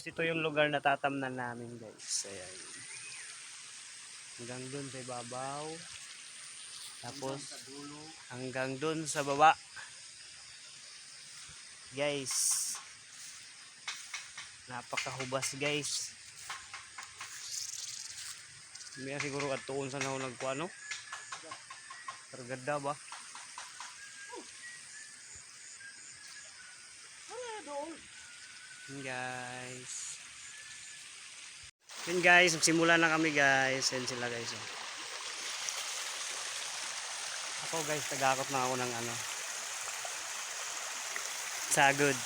ito yung lugar na tatamnan namin guys. Ayan. Hanggang dun sa ibabaw. Tapos hanggang dun sa baba. Guys. Napakahubas guys. May siguro at tuon sa naunag ko ano. Targada ba? Guys. Yun guys, magsimula na kami guys. Yan sila guys. Ako guys, tagakot na ako ng ano. Sagod.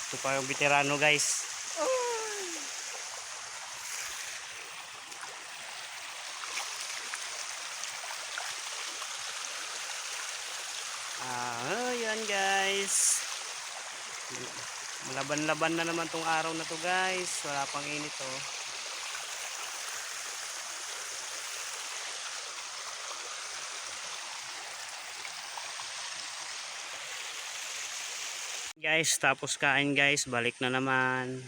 Ito pa yung veterano guys. Yan guys. Malaban-laban na naman tong araw na to guys. Wala pang init oh. Guys, tapos kain guys, balik na naman.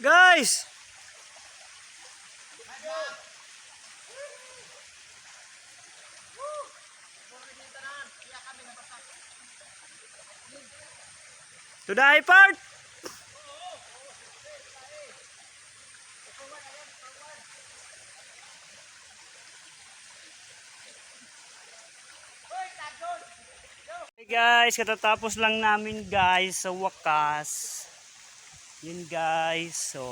Guys! To the high part! Hey guys, katatapos lang namin guys sa wakas. Yun guys, so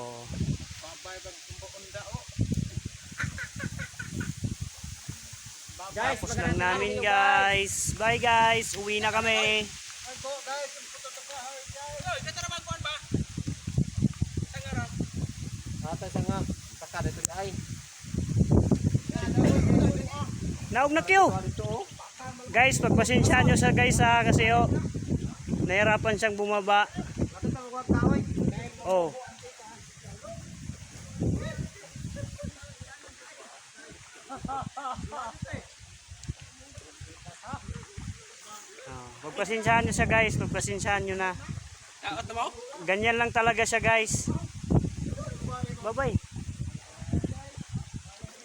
tapos lang namin guys. Bye guys, uwi na kami. Naog na kiyo. Guys, pagpasensyahan nyo sa guys ha, kasi oh, nahirapan siyang bumaba. Oh. Pagpasensyahan nyo siya guys, pagpasensyahan nyo na. Ganyan lang talaga siya guys. Bye-bye.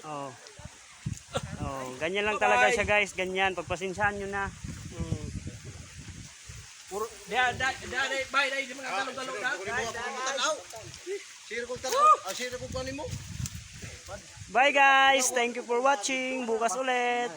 Oh. Oh, ganyan lang talaga siya guys, ganyan, pagpasensyahan nyo na. Bye guys, thank you for watching. Bukas ulit.